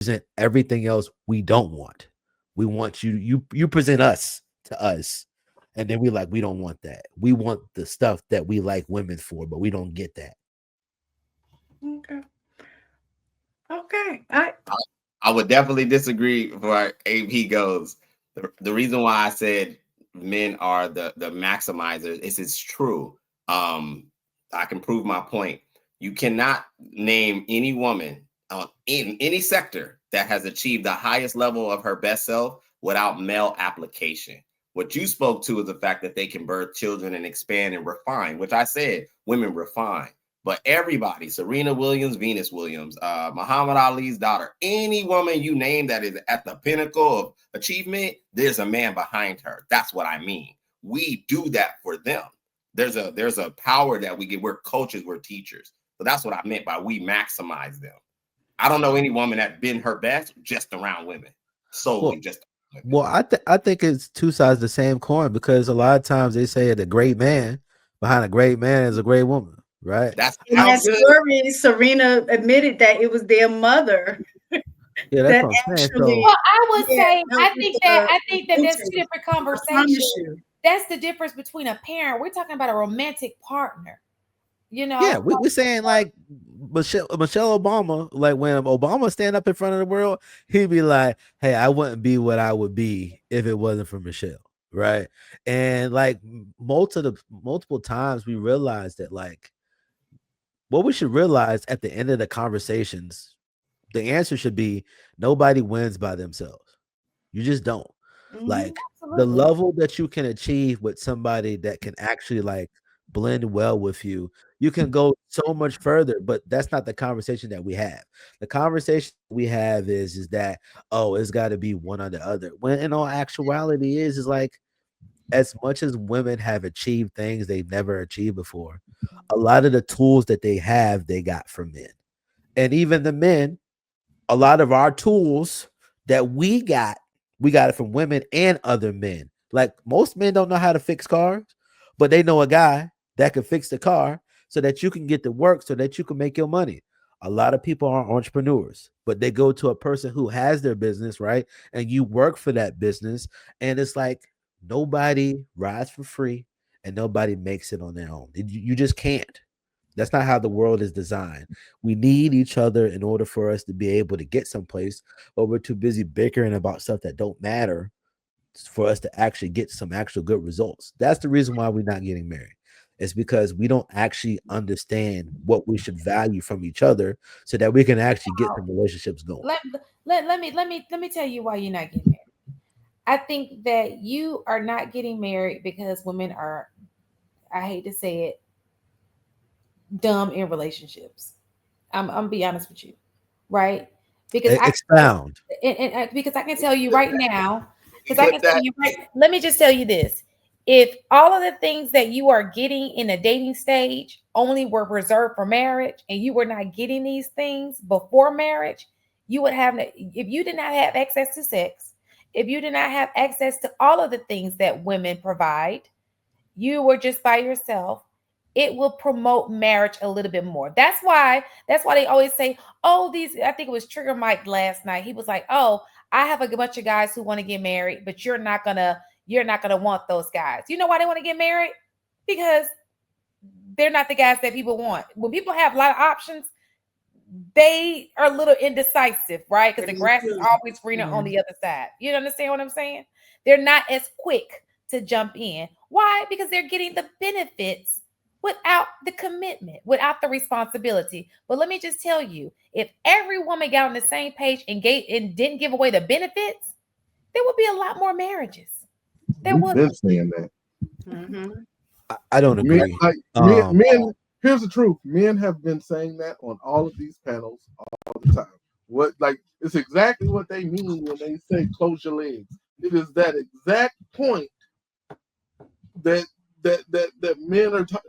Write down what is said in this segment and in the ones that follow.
present everything else we don't want. We want you present us to us, and then we don't want that. We want the stuff that we like women for, but we don't get that. Okay. Okay. I would definitely disagree before AP goes. The reason why I said men are the maximizers is it's true. I can prove my point. You cannot name any woman in any sector that has achieved the highest level of her best self without male application. What you spoke to is the fact that they can birth children and expand and refine, which I said women refine. But everybody, Serena Williams, Venus Williams, Muhammad Ali's daughter, any woman you name that is at the pinnacle of achievement, there's a man behind her. That's what I mean. We do that for them. There's a power that we get. We're coaches, we're teachers. So that's what I meant by we maximize them. I don't know any woman that's been her best just around women, solely Well, just. well, I think it's two sides of the same coin, because a lot of times they say that a great man behind a great man is a great woman, right? That's In how that good. story, Serena admitted that it was their mother Yeah, that's that what I'm saying. actually, So Well, I would yeah, say helped with the I think that that's two coaching. different I promise conversations. you. That's the difference between a parent. We're talking about a romantic partner. You yeah, know, we're saying like Michelle Obama, like when Obama stand up in front of the world, he'd be like, "Hey, I wouldn't be what I would be if it wasn't for Michelle." Right. And like multiple times we realized that like what we should realize at the end of the conversations, the answer should be nobody wins by themselves. You just don't. Mhm. Like the absolutely. level that you can achieve with somebody that can actually like blend well with you, you can go so much further, but that's not the conversation that we have. The conversation we have is that, oh, it's got to be one or the other. When in all actuality is like as much as women have achieved things they've never achieved before, a lot of the tools that they have, they got from men. And even the men, a lot of our tools that we got it from women and other men. Like most men don't know how to fix cars, but they know a guy that can fix the car so that you can get to work so that you can make your money. A lot of people are entrepreneurs, but they go to a person who has their business, right? And you work for that business. And it's like nobody rides for free and nobody makes it on their own. You just can't. That's not how the world is designed. We need each other in order for us to be able to get someplace, but we're too busy bickering about stuff that don't matter for us to actually get some actual good results. That's the reason why we're not getting married. It's because we don't actually understand what we should value from each other so that we can actually get some relationships going. Let, let me tell you why you're not getting married. I think that you are not getting married because women are, I hate to say it, dumb in relationships. I'm be honest with you, right? Because I Expound. because I can tell you right now, You because I put can tell that. you right. Let me just tell you this: if all of the things that you are getting in a dating stage only were reserved for marriage, and you were not getting these things before marriage, you would have. If you did not have access to sex, if you did not have access to all of the things that women provide, you were just by yourself, it will promote marriage a little bit more. That's why they always say, oh, these, I think it was Trigger Mike last night. He was like, oh, I have a bunch of guys who want to get married, but you're not gonna want those guys. You know why they want to get married? Because they're not the guys that people want. When people have a lot of options, they are a little indecisive, right? Because That the is grass is true. always greener on Mhm. the other side. You understand what I'm saying? They're not as quick to jump in. Why? Because they're getting the benefits without the commitment, without the responsibility. But let me just tell you, if every woman got on the same page and didn't give away the benefits, there would be a lot more marriages. There We've would been be. saying that. Mhm. I don't Men, agree. like men. Here's the truth. Men have been saying that on all of these panels all the time. What like it's exactly what they mean when they say close your legs. It is that exact point that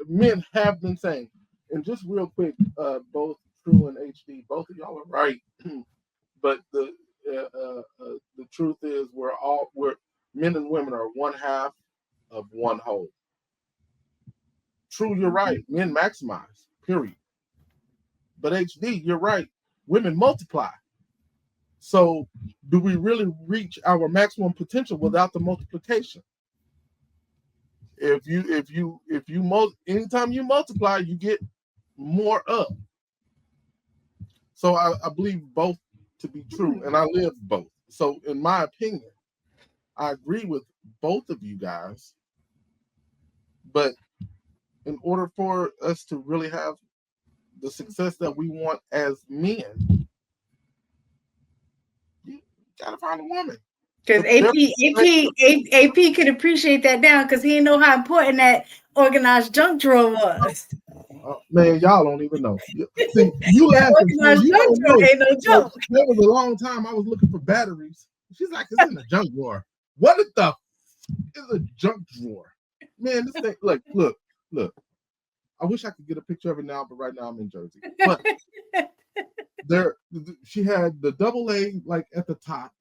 men have been saying. And just real quick, both True and HD, both of y'all are right. But the truth is, we're men and women are one half of one whole. True, you're right. Men maximize. Period. But HD, you're right. Women multiply. So do we really reach our maximum potential without the multiplication? Anytime you multiply, you get more up. So I believe both to be true, and I live both. So in my opinion, I agree with both of you guys, but in order for us to really have the success that we want as men, you gotta find a woman. Because AP could appreciate that now because he didn't know how important that organized junk drawer was. Man, y'all don't even know. See, you laughing. Organized You junk don't drawer know. ain't no joke. There was a long time I was looking for batteries. She's like, it's in the junk drawer. What the f is a junk drawer? Man, this thing, look. I wish I could get a picture of it now, but right now I'm in Jersey. But she had the AA like at the top.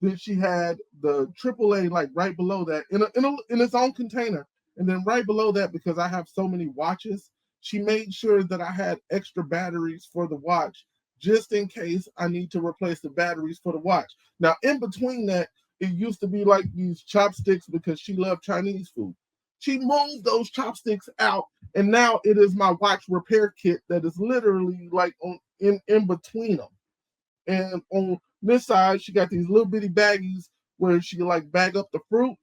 Then she had the AAA like right below that in its own container. And then right below that, because I have so many watches, she made sure that I had extra batteries for the watch just in case I need to replace the batteries for the watch. Now, in between that, it used to be like these chopsticks because she loved Chinese food. She moved those chopsticks out, and now it is my watch repair kit that is literally like in between them. And on this side, she got these little bitty baggies where she like bag up the fruit.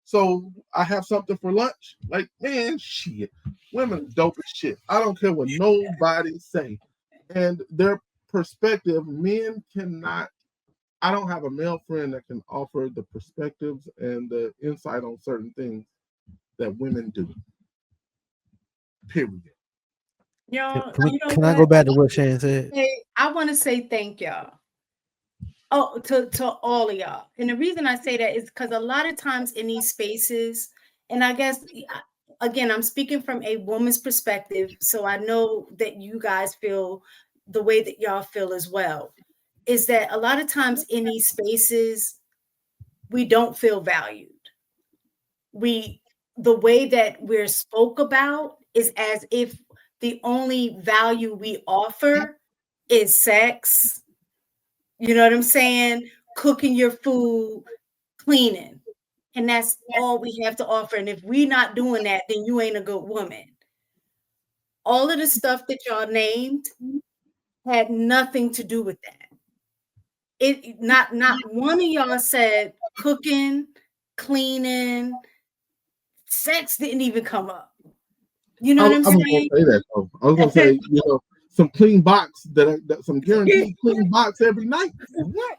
So I have something for lunch. Like, man, shit. Women are dope as shit. I don't care what nobody say. And their perspective, men cannot. I don't have a male friend that can offer the perspectives and the insight on certain things that women do. Period. Y'all, Can I go back to what Shane said? Hey, I want to say thank y'all. Oh, to all of y'all. And the reason I say that is because a lot of times in these spaces, and I guess again, I'm speaking from a woman's perspective, so I know that you guys feel the way that y'all feel as well. Is that a lot of times in these spaces, we don't feel valued. The way that we're spoke about is as if the only value we offer is sex. You know what I'm saying? Cooking your food, cleaning. And that's all we have to offer. And if we're not doing that, then you ain't a good woman. All of the stuff that y'all named had nothing to do with that. It not one of y'all said cooking, cleaning, sex didn't even come up. You know what I'm saying? I was gonna say that though. I was gonna say, some clean box that some guaranteed clean box every night. What?